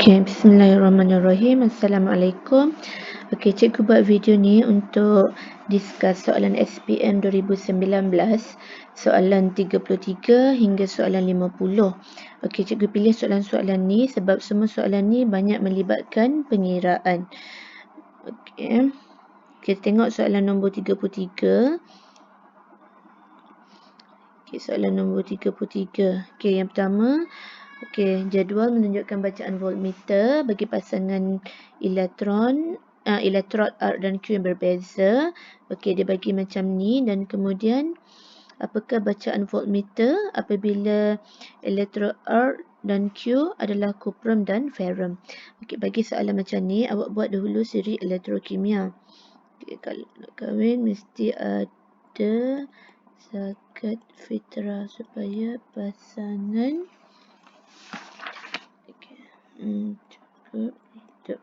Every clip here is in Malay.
Okey, bismillahirrahmanirrahim. Assalamualaikum. Okey, cikgu buat video ni untuk discuss soalan SPM 2019, soalan 33 hingga soalan 50. Okey, cikgu pilih soalan-soalan ni sebab semua soalan ni banyak melibatkan pengiraan. Okey. Kita tengok soalan nombor 33. Okey, soalan nombor 33. Okey, yang pertama, okey, jadual menunjukkan bacaan voltmeter bagi pasangan elektrod R dan Q yang berbeza. Okey, dia bagi macam ni dan kemudian apakah bacaan voltmeter apabila elektrod R dan Q adalah kuprum dan ferrum. Okey, bagi soalan macam ni awak buat dahulu siri elektrokimia. Okey, kalau nak kahwin mesti ada zakat fitrah supaya pasangan cukup hidup.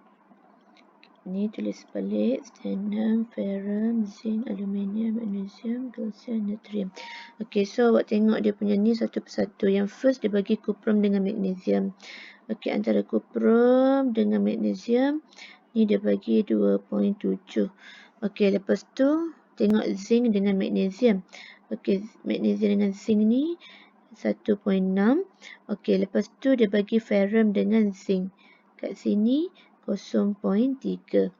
Ni tulis balik. Stannum, ferrum, zinc, aluminium, magnesium, kalsium, natrium. Okey, so awak tengok dia punya ni satu persatu. Yang first dia bagi kuprum dengan magnesium. Okey, antara kuprum dengan magnesium ni dia bagi 2.7. Okey, lepas tu tengok zinc dengan magnesium. Okey, magnesium dengan zinc ni 1.6. Okey, lepas tu dia bagi ferrum dengan zinc. Kat sini 0.3.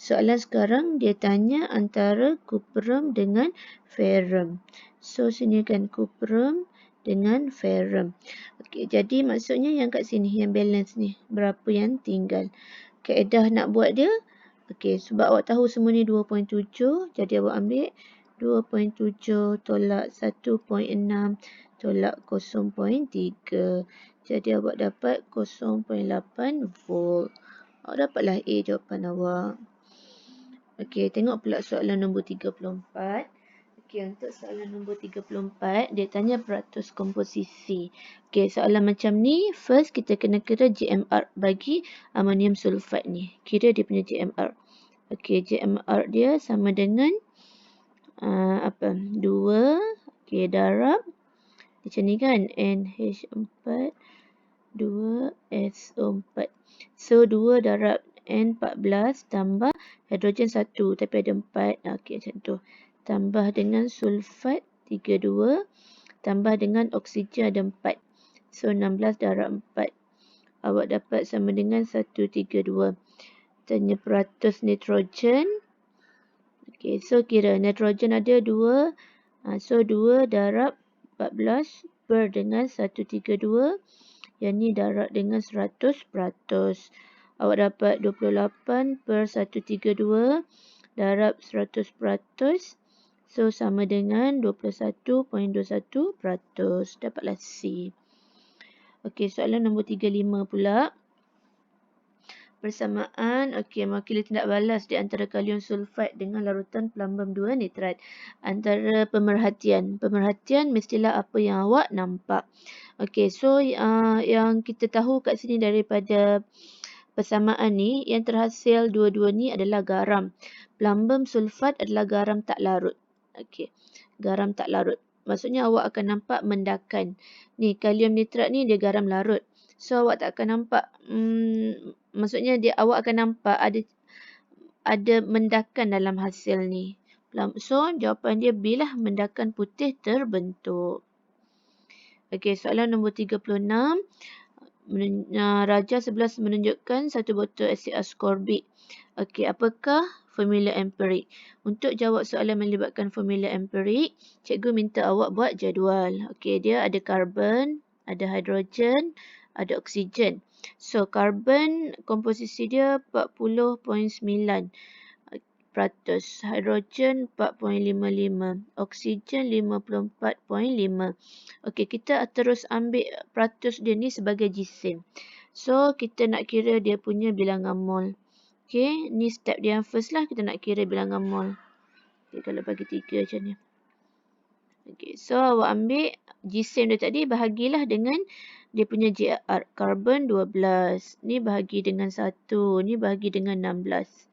Soalan sekarang dia tanya antara kuprum dengan ferrum. So sini kan kuprum dengan ferrum. Okey, jadi maksudnya yang kat sini yang balance ni berapa yang tinggal. Kaedah nak buat dia. Okey, sebab awak tahu semua ni 2.7, jadi awak ambil 2.7 tolak 1.6 tolak 0.3. Jadi awak dapat 0.8 volt. Awak dapatlah A jawapan awak. Okey, tengok pula soalan nombor 34. Okey, untuk soalan nombor 34, dia tanya peratus komposisi. Okey, soalan macam ni, first kita kena kira GMR bagi amonium sulfat ni. Kira dia punya GMR. Okey, GMR dia sama dengan 2. Okey, darab macam ni kan, NH4 2SO4. So 2 darab N14 tambah hidrogen 1 tapi ada 4. Okey, macam tu. Tambah dengan sulfat 32 tambah dengan oksigen ada 4. So 16 darab 4. Awak dapat sama dengan 132. Tanya peratus nitrogen. Okey, so kira nitrogen ada 2. So 2 darab 14 per dengan 132. Yang ni darab dengan 100%. Awak dapat 28 per 132 darab 100%. So sama dengan 21.21%. Dapatlah C. Okey, soalan nombor 35 pula. Persamaan, okey, mewakili tindak balas di antara kalium sulfat dengan larutan plumbum 2 nitrat. Antara pemerhatian. Pemerhatian mestilah apa yang awak nampak. Okey, so yang kita tahu kat sini daripada persamaan ni, yang terhasil dua-dua ni adalah garam. Plumbum sulfat adalah garam tak larut. Okey, garam tak larut. Maksudnya awak akan nampak mendakan. Ni, kalium nitrat ni dia garam larut. So awak tak akan nampak, maksudnya awak akan nampak ada mendakan dalam hasil ni. So jawapan dia B lah, mendakan putih terbentuk. Okey, soalan nombor 36. Rajah 11 menunjukkan satu botol asid askorbik. Okey, apakah formula empirik? Untuk jawab soalan melibatkan formula empirik, cikgu minta awak buat jadual. Okey, dia ada karbon, ada hidrogen, ada oksigen. So, karbon komposisi dia 40.9%. Hidrogen 4.55. Oksigen 54.5. Okey, kita terus ambil peratus dia ni sebagai jisim. So, kita nak kira dia punya bilangan mol. Okey, ni step dia yang first lah. Kita nak kira bilangan mol. Okey, kalau bagi 3 macam ni. Okey, so awak ambil jisim dia tadi, bahagilah dengan dia punya GR. Karbon 12. Ni bahagi dengan 1. Ni bahagi dengan 16.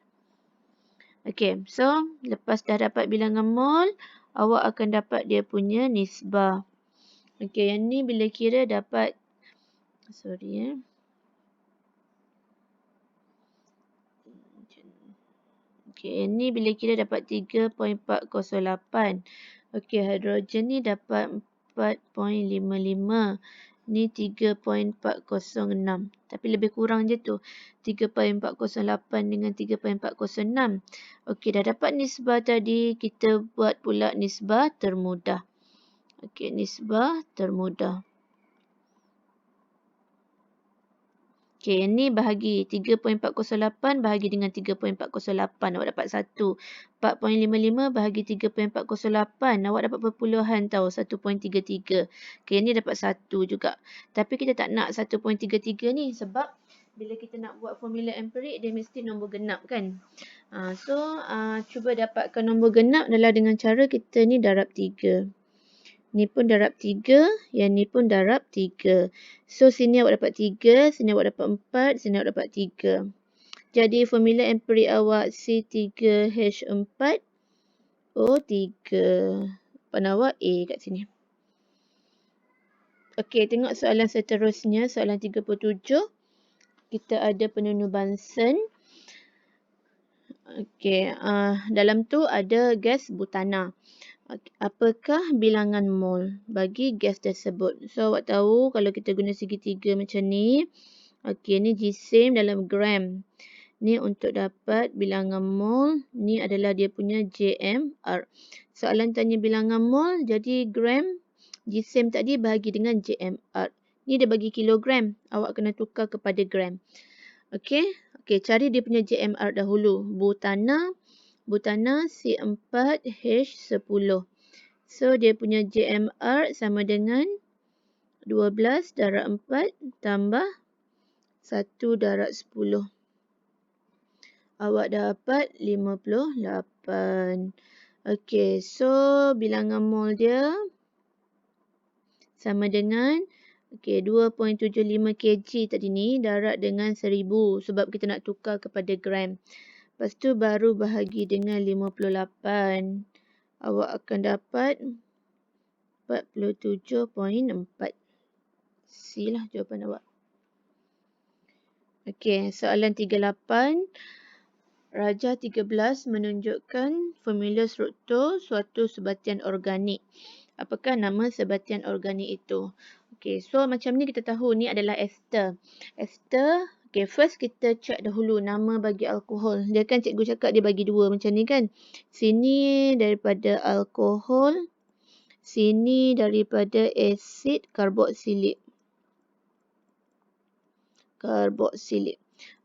Okey, so lepas dah dapat bilangan mol, awak akan dapat dia punya nisbah. Okey, yang ni bila kira dapat, Okey, ni bila kira dapat 3.408. Okey, hidrogen ni dapat 4.55. Ni 3.406. Tapi lebih kurang je tu. 3.408 dengan 3.406. Okey, dah dapat nisbah tadi. Kita buat pula nisbah termudah. Okey, nisbah termudah. Okey, ni bahagi 3.408 bahagi dengan 3.408. Awak dapat 1. 4.55 bahagi 3.408. Awak dapat perpuluhan tahu, 1.33. Okey, ni dapat 1 juga. Tapi kita tak nak 1.33 ni sebab bila kita nak buat formula empirik, dia mesti nombor genap kan. Cuba dapatkan nombor genap adalah dengan cara kita ni darab 3. Ni pun darab 3, yang ni pun darab 3. So, sini awak dapat 3, sini awak dapat 4, sini awak dapat 3. Jadi, formula empirik awak C3H4O3. Pada awak A kat sini. Okey, tengok soalan seterusnya, soalan 37. Kita ada penunu Bunsen. Okey, dalam tu ada gas butana. Apakah bilangan mol bagi gas tersebut? So, awak tahu kalau kita guna segitiga macam ni. Okey, ni jisim dalam gram. Ni untuk dapat bilangan mol. Ni adalah dia punya JMR. Soalan tanya bilangan mol. Jadi, gram jisim tadi bahagi dengan JMR. Ni dia bagi kilogram. Awak kena tukar kepada gram. Okey, cari dia punya JMR dahulu. Butana C4H10. So, dia punya JMR sama dengan 12 darab 4 tambah 1 darab 10. Awak dapat 58. Okey, so bilangan mol dia sama dengan 2.75 kg tadi ni darab dengan 1000 sebab kita nak tukar kepada gram. Lepas tu baru bahagi dengan 58. Awak akan dapat 47.4. C lah jawapan awak. Okey, soalan 38. Rajah 13 menunjukkan formula struktur suatu sebatian organik. Apakah nama sebatian organik itu? Okey, so macam ni kita tahu ni adalah ester. Okay, first kita check dahulu nama bagi alkohol. Dia kan cikgu cakap dia bagi dua macam ni kan. Sini daripada alkohol. Sini daripada asid karboksilik.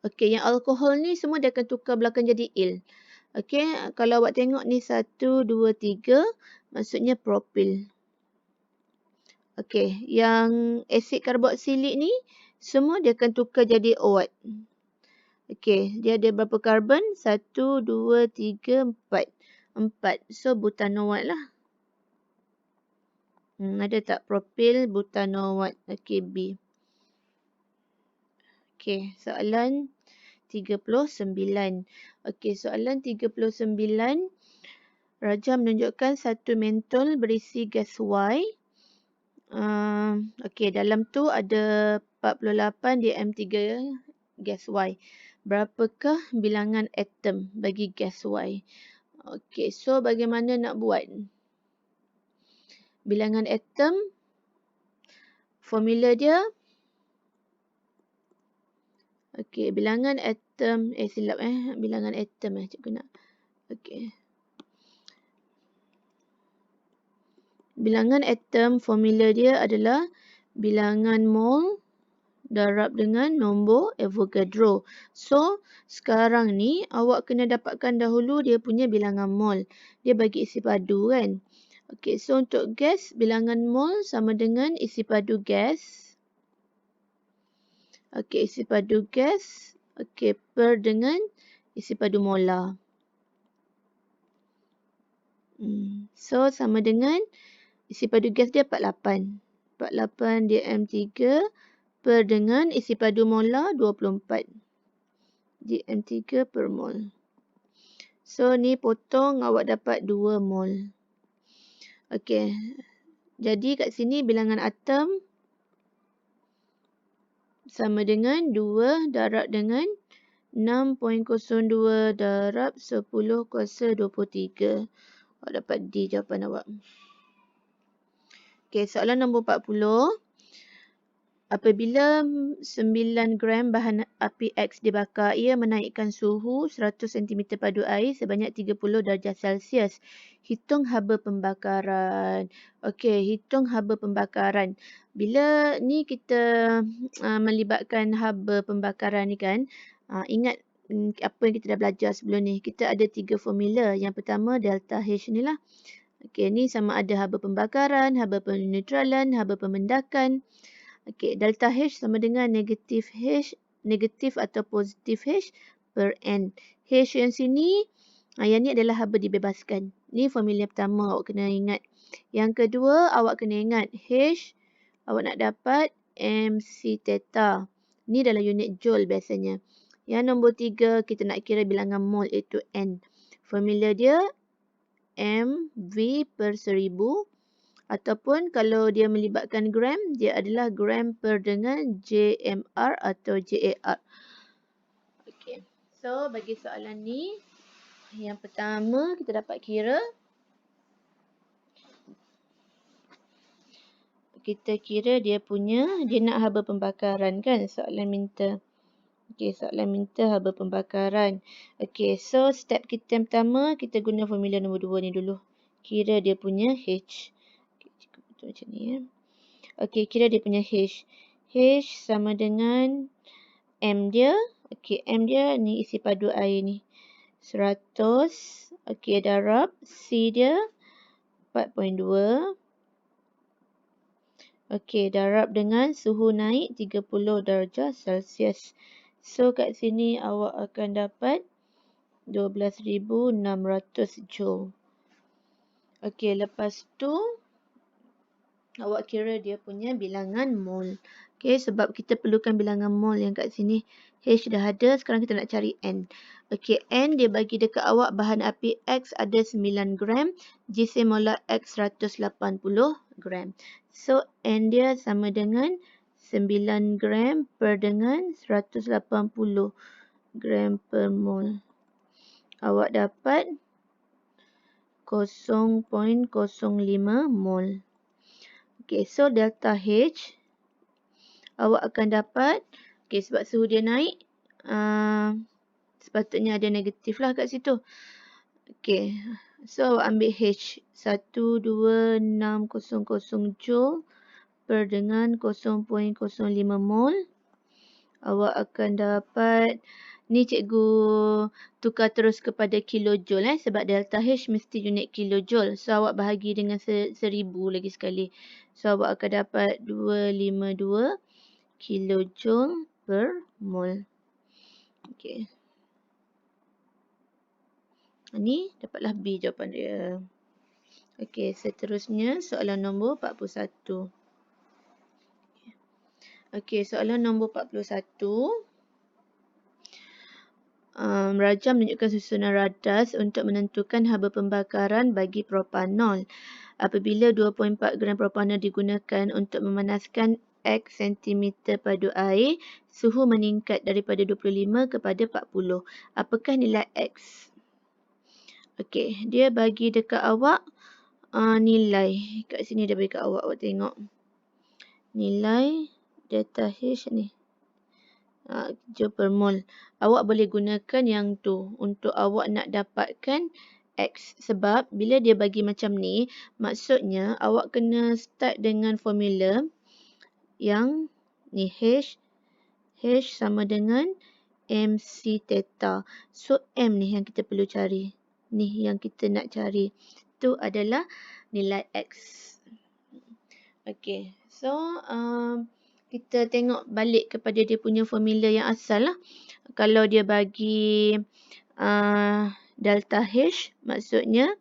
Okey, yang alkohol ni semua dia akan tukar belakang jadi il. Okey, kalau awak tengok ni 1, 2, 3. Maksudnya propil. Okey, yang asid karboksilik ni semua dia akan tukar jadi OH. Okey, dia ada berapa karbon? 1, 2, 3, 4. 4. So, butanoat lah. Ada tak propil butanoat? Okey, B. Okey, soalan 39. Okey, soalan 39. Rajah menunjukkan satu mentol berisi gas Y. Okey, dalam tu ada 48 dm3 gas Y. Berapakah bilangan atom bagi gas Y? Okey, so bagaimana nak buat? Bilangan atom, formula dia. Okey, bilangan atom, bilangan atom cikgu nak. Okey. Bilangan atom, formula dia adalah bilangan mol darab dengan nombor Avogadro. So, sekarang ni awak kena dapatkan dahulu dia punya bilangan mol. Dia bagi isi padu kan. Okey, so untuk gas, bilangan mol sama dengan isi padu gas. Okey, isi padu gas. Okey, per dengan isi padu molar. So, sama dengan isi padu gas dia 48. 48 dm3 per dengan isi padu molar 24 dm3 per mol. So, ni potong awak dapat 2 mol. Okey. Jadi, kat sini bilangan atom sama dengan 2 darab dengan 6.02 darab 10 kuasa 23. Awak dapat D jawapan awak. Okey, soalan nombor 40. Apabila 9 gram bahan api X dibakar, ia menaikkan suhu 100 cm padu air sebanyak 30 darjah Celsius. Hitung haba pembakaran. Okey, hitung haba pembakaran. Bila ni kita melibatkan haba pembakaran ni kan, ingat apa yang kita dah belajar sebelum ni. Kita ada 3 formula. Yang pertama delta H ni lah. Okey, ni sama ada haba pembakaran, haba peneutralan, haba pemendakan. Okey, delta H sama dengan negatif H, negatif atau positif H per N. H yang sini, yang ni adalah haba dibebaskan. Ni formula pertama awak kena ingat. Yang kedua, awak kena ingat H, awak nak dapat MC theta. Ni dalam unit joule biasanya. Yang nombor 3, kita nak kira bilangan mol iaitu N. Formula dia MV per 1000. Ataupun kalau dia melibatkan gram, dia adalah gram per dengan JMR atau JAR. Okey. So, bagi soalan ni, yang pertama kita dapat kira. Kita kira dia nak haba pembakaran kan? Soalan minta. Okey, soalan minta haba pembakaran. Okey, so step kita yang pertama, kita guna formula nombor 2 ni dulu. Kira dia punya H. Macam ni ya. Okey, kira dia punya H. H sama dengan M dia. Okey, M dia ni isi padu air ni. 100. Okey, darab C dia 4.2. Okey, darab dengan suhu naik 30 darjah Celsius. So, kat sini awak akan dapat 12,600 joule. Okey, lepas tu awak kira dia punya bilangan mol. Okey, sebab kita perlukan bilangan mol yang kat sini. H dah ada, sekarang kita nak cari N. Okey, N dia bagi dekat awak bahan api X ada 9 gram. GC molar X 180 gram. So, N dia sama dengan 9 gram per dengan 180 gram per mol. Awak dapat 0.05 mol. Okay, so delta H awak akan dapat, okay, sebab suhu dia naik, sepatutnya ada negatif lah kat situ. Okay, so awak ambil H 12600 joule per dengan 0.05 mol. Awak akan dapat, ni cikgu tukar terus kepada kilojoule sebab delta H mesti unit kilojoule. So awak bahagi dengan 1000 lagi sekali. So awak akan dapat 252 kilojoule per mol. Okey. Ni dapatlah B jawapan dia. Okey, seterusnya soalan nombor 41. Okey, soalan nombor 41. Rajah menunjukkan susunan radas untuk menentukan haba pembakaran bagi propanol. Apabila 2.4 gram propanol digunakan untuk memanaskan X cm padu air, suhu meningkat daripada 25 kepada 40. Apakah nilai X? Okey, dia bagi dekat awak nilai. Kat sini dia bagi dekat awak, awak tengok. Nilai delta H ni. Joule per mol. Awak boleh gunakan yang tu untuk awak nak dapatkan X. Sebab bila dia bagi macam ni, maksudnya awak kena start dengan formula yang ni H sama dengan MC theta. So M ni yang kita perlu cari. Ni yang kita nak cari. Tu adalah nilai X. Okey. So kita tengok balik kepada dia punya formula yang asal lah. Kalau dia bagi delta H, maksudnya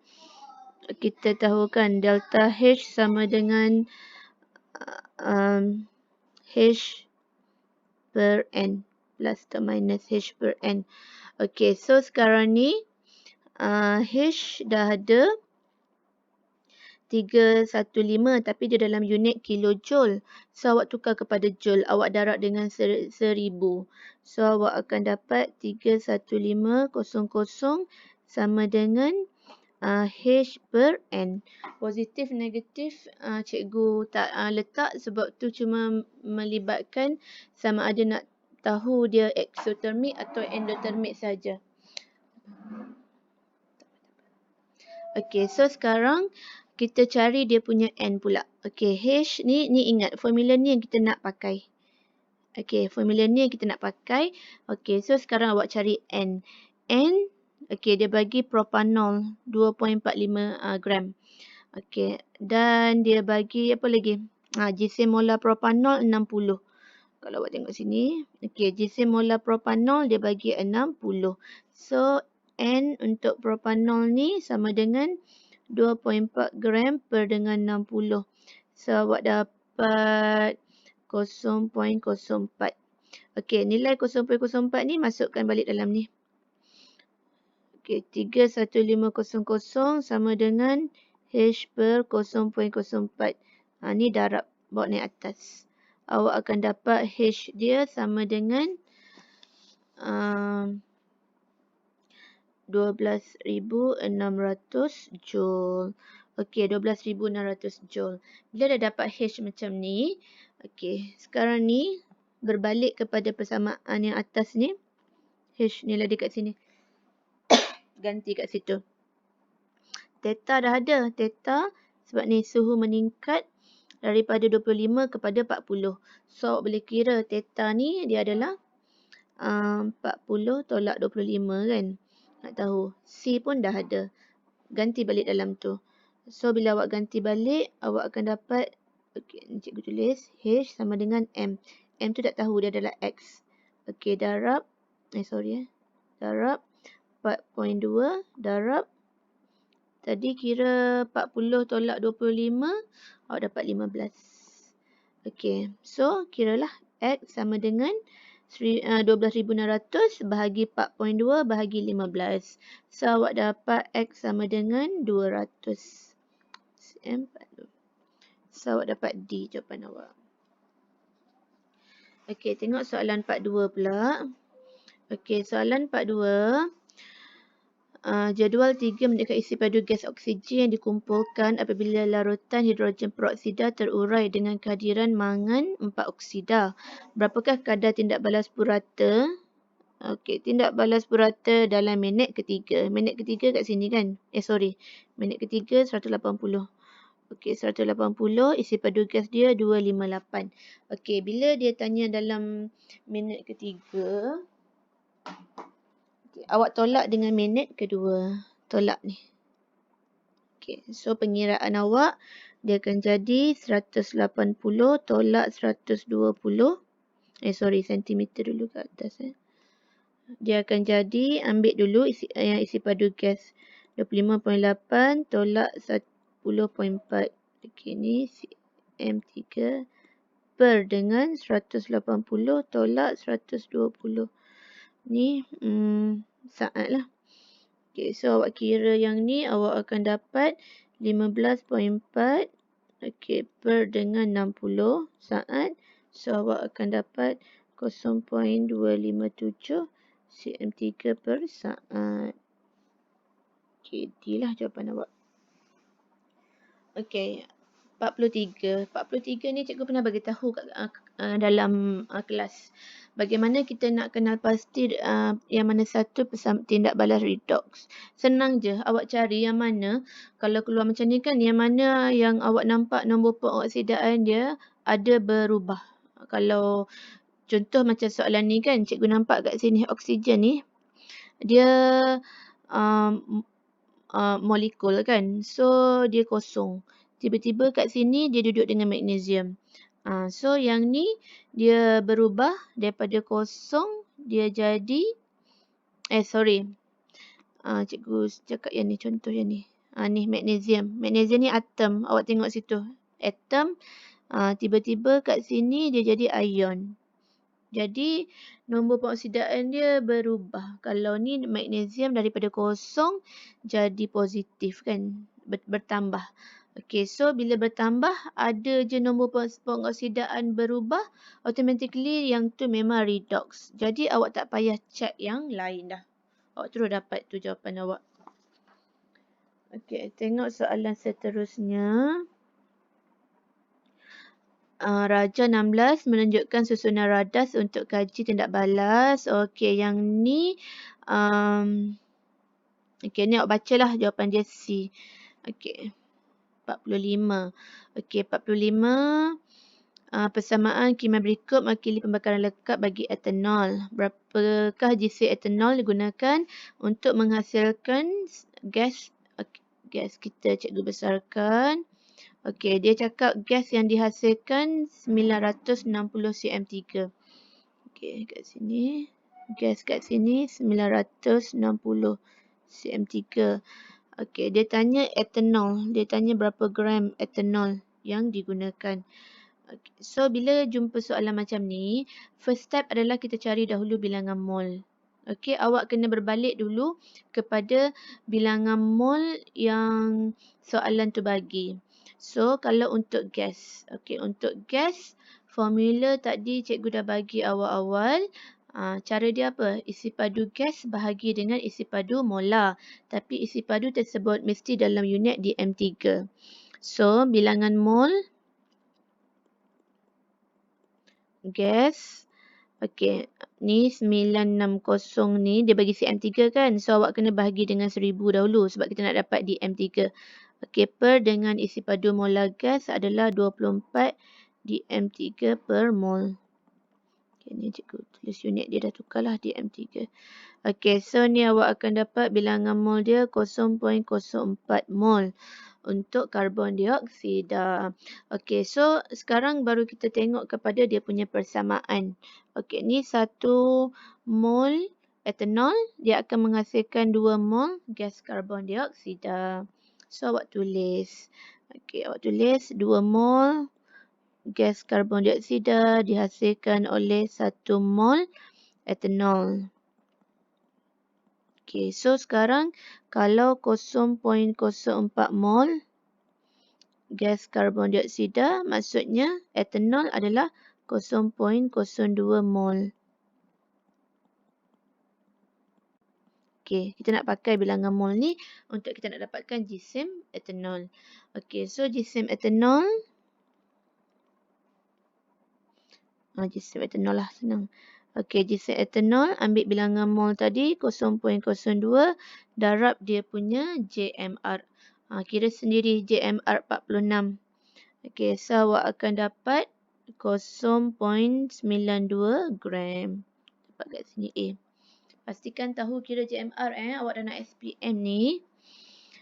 kita tahu kan delta H sama dengan H per N plus atau minus H per N. Okey, so sekarang ni H dah ada 315 tapi dia dalam unit kilojoule. So awak tukar kepada joule, awak darab dengan 1000. So awak akan dapat 31500 sama dengan H per N. Positif negatif cikgu tak letak sebab tu cuma melibatkan sama ada nak tahu dia exothermic atau endothermic saja. Okey, so sekarang kita cari dia punya N pula. Okey, H ni ingat formula ni yang kita nak pakai. Okey, formula ni yang kita nak pakai. Okey, so sekarang awak cari N. N, okey, dia bagi propanol 2.45 gram. Okey, dan dia bagi apa lagi? GC molar propanol 60. Kalau awak tengok sini. Okey, GC molar propanol dia bagi 60. So, N untuk propanol ni sama dengan 2.4 gram per dengan 60. So, awak dapat 0.04. Okey, nilai 0.04 ni masukkan balik dalam ni. Okey, 31500 sama dengan H per 0.04. Ni darab bawa naik atas. Awak akan dapat H dia sama dengan 12,600 joule. Okey, 12,600 joule. Bila dah dapat H macam ni, okey, sekarang ni berbalik kepada persamaan yang atas ni. H ni lah dekat sini. Ganti kat situ. Theta dah ada. Theta sebab ni suhu meningkat daripada 25 kepada 40. So, awak boleh kira theta ni dia adalah 40 tolak 25 kan. Nak tahu. C pun dah ada. Ganti balik dalam tu. So, bila awak ganti balik, awak akan dapat, okey, ni cikgu tulis, H sama dengan M. M tu tak tahu, dia adalah X. Okey, darab, darab 4.2, darab, tadi kira 40 tolak 25, awak dapat 15. Okey, so kiralah X sama dengan 12,600 bahagi 4.2 bahagi 15. So, awak dapat X sama dengan 200. So, awak dapat D jawapan awak. Okey, tengok soalan 42 pula. Okey, soalan 42. Jadual 3 menunjukkan isi padu gas oksigen yang dikumpulkan apabila larutan hidrogen peroksida terurai dengan kehadiran mangan 4 oksida. Berapakah kadar tindak balas purata? Okey, tindak balas purata dalam minit ketiga. Minit ketiga kat sini kan? Minit ketiga 180. Okey, 180 isi padu gas dia 258. Okey, bila dia tanya dalam minit ketiga, awak tolak dengan minit kedua. Tolak ni. Okay. So, pengiraan awak dia akan jadi 180 tolak 120. Sentimeter dulu kat atas. Dia akan jadi, ambil dulu isi padu gas 25.8 tolak 10.4. Okay, ni M3 per dengan 180 tolak 120. Ni saat lah. Okay, so awak kira yang ni awak akan dapat 15.4 okay, per dengan 60 saat. So awak akan dapat 0.257 cm3 per saat. Okay, D lah jawapan awak. Okay, 43. 43 ni cikgu pernah bagi tahu dalam kelas. Bagaimana kita nak kenal pasti yang mana satu tindak balas redox. Senang je. Awak cari yang mana. Kalau keluar macam ni kan, yang mana yang awak nampak nombor pengoksidaan dia ada berubah. Kalau contoh macam soalan ni kan, cikgu nampak kat sini oksigen ni. Dia molekul kan. So, dia kosong. Tiba-tiba kat sini dia duduk dengan magnesium. So, yang ni dia berubah daripada kosong dia jadi cikgu cakap yang ni, contoh yang ni. Ni magnesium. Magnesium ni atom. Awak tengok situ. Atom. Tiba-tiba kat sini dia jadi ion. Jadi, nombor pengoksidaan dia berubah. Kalau ni magnesium daripada kosong jadi positif kan. Bertambah. Okey, so bila bertambah ada je nombor pengoksidaan berubah, automatically yang tu memang redox. Jadi awak tak payah check yang lain dah. Awak terus dapat tu jawapan awak. Okey, tengok soalan seterusnya. Raja 16 menunjukkan susunan radas untuk kaji tindak balas. Okey, yang ni okey, ni awak bacalah jawapan dia C. Okey. 45. Okey, 45. Persamaan kimia berikut mewakili pembakaran lekat bagi etanol. Berapakah GC etanol digunakan untuk menghasilkan gas? Gas kita cikgu besarkan. Okey, dia cakap gas yang dihasilkan 960 cm3. Okey, kat sini. Gas kat sini 960 cm3. Okey, dia tanya etanol. Dia tanya berapa gram etanol yang digunakan. Okay. So, bila jumpa soalan macam ni, first step adalah kita cari dahulu bilangan mol. Okey, awak kena berbalik dulu kepada bilangan mol yang soalan tu bagi. So, kalau untuk gas. Okey, untuk gas, formula tadi cikgu dah bagi awal-awal. Cara dia apa? Isi padu gas bahagi dengan isi padu molar. Tapi isi padu tersebut mesti dalam unit dm3. So, bilangan mol gas. Okey, ni 960 ni dia bagi cm3 kan. So awak kena bahagi dengan 1000 dahulu sebab kita nak dapat dm3. Okey, per dengan isi padu molar gas adalah 24 dm3 per mol. Okey, ni cikgu tulis unit dia dah tukarlah dm3. Okey, so ni awak akan dapat bilangan mol dia 0.04 mol untuk karbon dioksida. Okey, so sekarang baru kita tengok kepada dia punya persamaan. Okey, ni 1 mol etanol, dia akan menghasilkan 2 mol gas karbon dioksida. So awak tulis. Okey, awak tulis 2 mol gas karbon dioksida dihasilkan oleh 1 mol etanol. Okey, so sekarang kalau 0.04 mol gas karbon dioksida, maksudnya etanol adalah 0.02 mol. Okey, kita nak pakai bilangan mol ni untuk kita nak dapatkan jisim etanol. Okey, so jisim etanol. Jisim etanol lah, senang. Okey, jisim etanol, ambil bilangan mol tadi 0.02, darab dia punya JMR. Kira sendiri JMR 46. Okey, so awak akan dapat 0.92 gram. Dapat kat sini A. Pastikan tahu kira JMR awak dah nak SPM ni.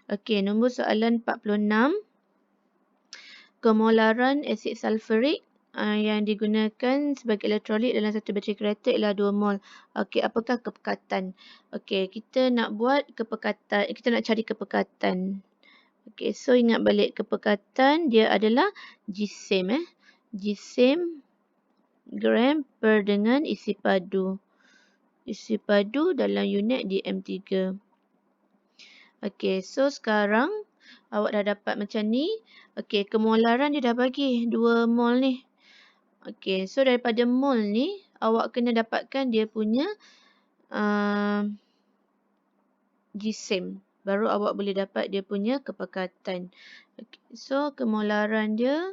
Okey, nombor soalan 46. Kemolaran asid sulfurik yang digunakan sebagai elektrolit dalam satu bateri kereta ialah 2 mol. Okey, apakah kepekatan? Okey, kita nak buat kepekatan, kita nak cari kepekatan. Okey, so ingat balik kepekatan dia adalah jisim jisim gram per dengan isi padu. Isi padu dalam unit dm3. Okey, so sekarang awak dah dapat macam ni. Okey, kemolaran dia dah bagi 2 mol ni. Okey, so daripada mol ni, awak kena dapatkan dia punya jisim. Baru awak boleh dapat dia punya kepekatan. Okay, so kemolaran dia.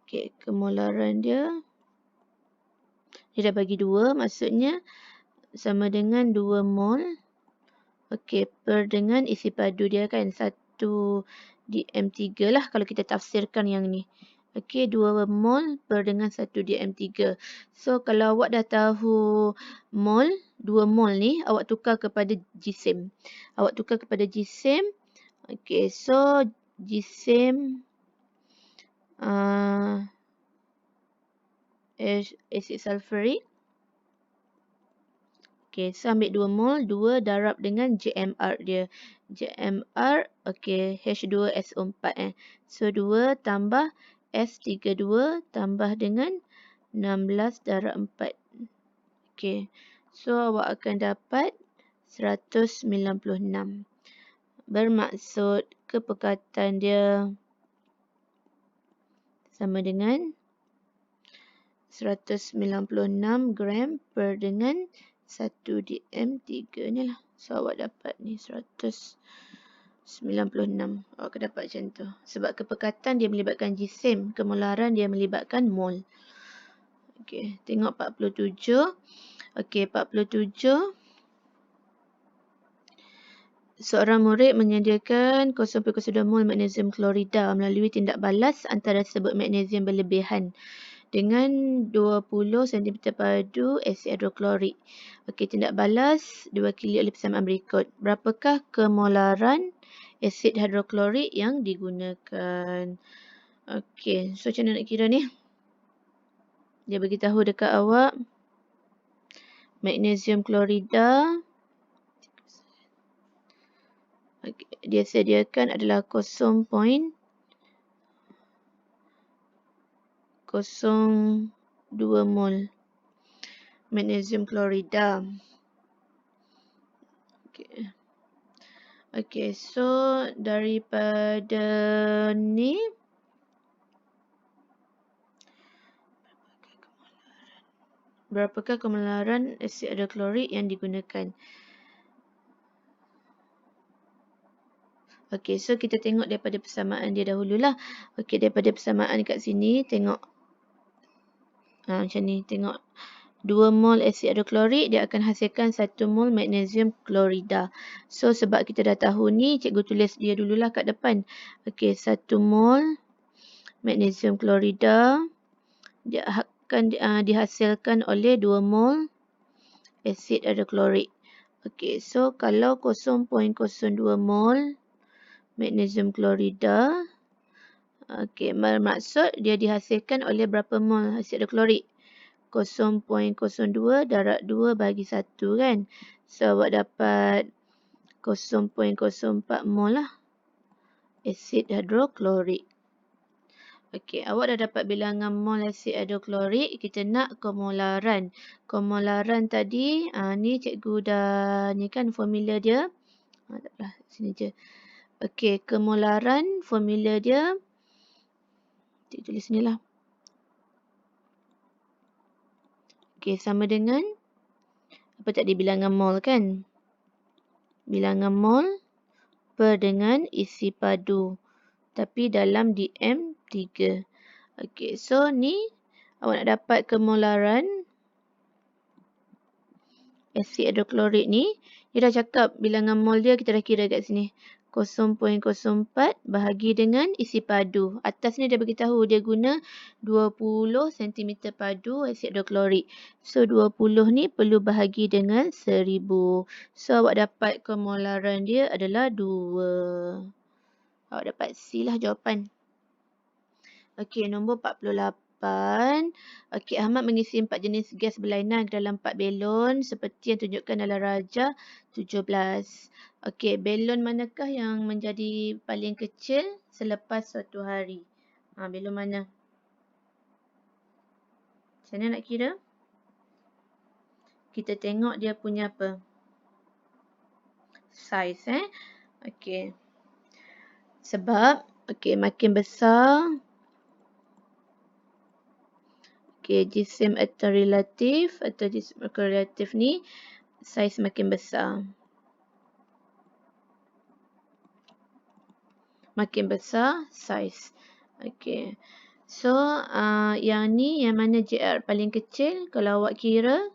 Okey, kemolaran dia. Dia dah bagi 2, maksudnya sama dengan 2 mol. Okey, per dengan isi padu dia kan 1 dm3 lah kalau kita tafsirkan yang ni. Okey, 2 mol per dengan 1 dm3. So, kalau awak dah tahu mol, 2 mol ni, awak tukar kepada jisim. Awak tukar kepada jisim. Okey, so jisim asid sulfurik. Okey, so ambil 2 mol, 2 darab dengan JMR dia. JMR, okey, H2SO4 So, 2 tambah S32 tambah dengan 16 darab 4. Okey, so awak akan dapat 196. Bermaksud kepekatan dia sama dengan 196 gram per dengan 1 dm3 ni lah. So awak dapat ni 196. Awak akan dapat macam tu. Sebab kepekatan dia melibatkan jisim, kemolaran dia melibatkan mol. Okey, tengok 47. Okey, 47. Seorang murid menyediakan 0.02 mol magnesium klorida melalui tindak balas antara sebut magnesium berlebihan dengan 20 cm padu asid hidroklorik. Okey, tindak balas diwakili oleh persamaan berikut. Berapakah kemolaran asid hidroklorik yang digunakan? Okey, so macam mana nak kira ni? Dia beritahu dekat awak magnesium klorida dia sediakan adalah 0.02 mol magnesium klorida. Okey, so daripada ni berapakah kemolaran asid hidroklorik yang digunakan? Okey, so kita tengok daripada persamaan dia dahululah. Okey, daripada persamaan kat sini tengok macam ni, tengok 2 mol asid hidroklorik dia akan hasilkan 1 mol magnesium klorida. So sebab kita dah tahu ni, cikgu tulis dia dululah kat depan. Okey, 1 mol magnesium klorida dia akan dihasilkan oleh 2 mol asid hidroklorik. Okey, so kalau 0.02 mol magnesium klorida, okey, bermaksud dia dihasilkan oleh berapa mol asid hidroklorik? 0.02 darab 2 bagi 1 kan. So awak dapat 0.04 mol lah asid hidroklorik. Okey, awak dah dapat bilangan mol asid hidroklorik. Kita nak kemolaran. Kemolaran tadi, ni cikgu dah ni kan formula dia. Taklah, sini je. Okey, kemolaran formula dia. Cikgu tulis sini lah. Okey, sama dengan apa tadi bilangan mol kan? Bilangan mol per dengan isi padu. Tapi dalam dm3. Okey, so ni awak nak dapat kemolaran asid hidroklorik ni. Dia dah cakap bilangan mol dia, kita dah kira kat sini. 0.04 bahagi dengan isi padu. Atas ni dia beritahu dia guna 20 cm padu asid hidroklorik. So 20 ni perlu bahagi dengan 1000. So awak dapat kemolaran dia adalah 2. Awak dapat C lah jawapan. Okey, nombor 48. Okey, Ahmad mengisi 4 jenis gas berlainan ke dalam 4 belon seperti yang tunjukkan dalam rajah 17. Okey, belon manakah yang menjadi paling kecil selepas suatu hari? Belon mana? Macam mana nak kira? Kita tengok dia punya apa? Size Okey. Sebab makin besar jisim relatif atau jisim korelatif ni saiz makin besar. Makin besar saiz. Okey. So yang ni yang mana JR paling kecil kalau awak kira?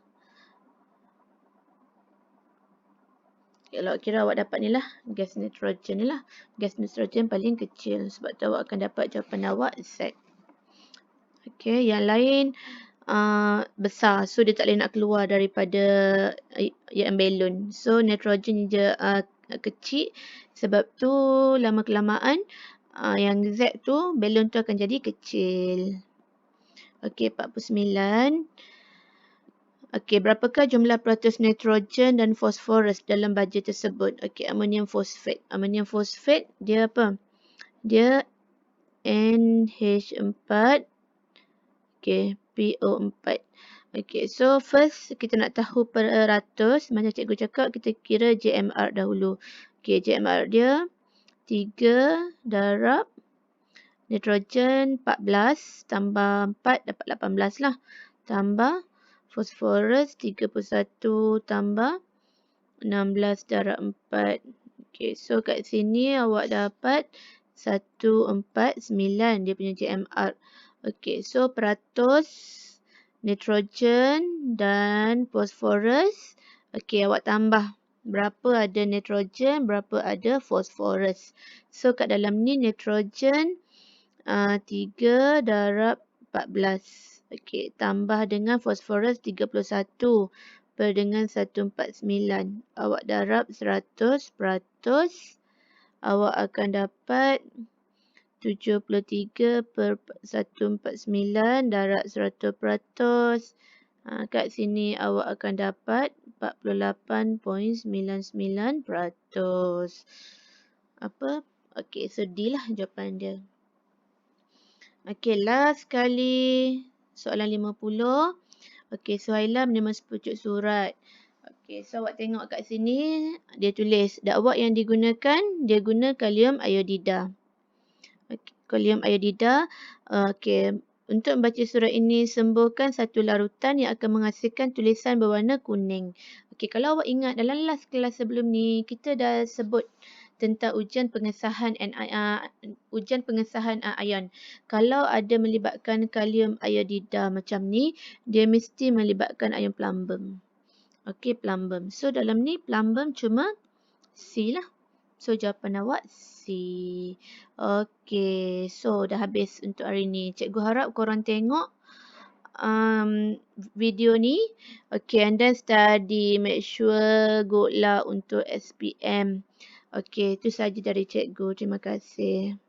Kalau awak kira awak dapat ni lah gas nitrogen ni lah. Gas nitrogen paling kecil sebab tu awak akan dapat jawapan awak Z. Okey, yang lain besar. So dia tak boleh nak keluar daripada yang belon. So nitrogen je kecil. Sebab tu lama kelamaan yang Z tu belon tu akan jadi kecil. Okey, 49. Okey, berapakah jumlah proteus nitrogen dan fosforus dalam baja tersebut? Okey, amonium fosfat. Amonium fosfat dia apa? Dia NH4 PO4. Okay, so first kita nak tahu peratus. Macam cikgu cakap, kita kira JMR dahulu. Okay, JMR dia 3 darab nitrogen 14 tambah 4 dapat 18 lah. Tambah fosforus 31 tambah 16 darab 4. Okay, so kat sini awak dapat 149 dia punya JMR. Okay, so peratus nitrogen dan fosforus. Okay, awak tambah. Berapa ada nitrogen, berapa ada fosforus. So kat dalam ni nitrogen 3 darab 14. Okey, tambah dengan fosforus 31 per dengan 149. Awak darab 100%. Awak akan dapat 73 per 149 darab 100%. Kat sini awak akan dapat 48.99%. Apa? Okey, so D lah jawapan dia. Okey, last kali soalan 50. Okey, Suhaila menulis pucuk surat. Okey, so awak tengok kat sini dia tulis dakwah yang digunakan, dia guna kalium iodida. Okey, kalium iodida. Okey, untuk membaca surat ini sembuhkan satu larutan yang akan menghasilkan tulisan berwarna kuning. Okey, kalau awak ingat dalam last kelas sebelum ni kita dah sebut tentang ujian pengesahan ion. Kalau ada melibatkan kalium iodida macam ni, dia mesti melibatkan ion plumbum. Okey, plumbum. So dalam ni plumbum cuma C lah. So jawapan awak C. Okey, so dah habis untuk hari ni. Cikgu harap korang tengok video ni. Okay, and then study. Make sure good luck untuk SPM. Okay, itu saja dari cikgu. Terima kasih.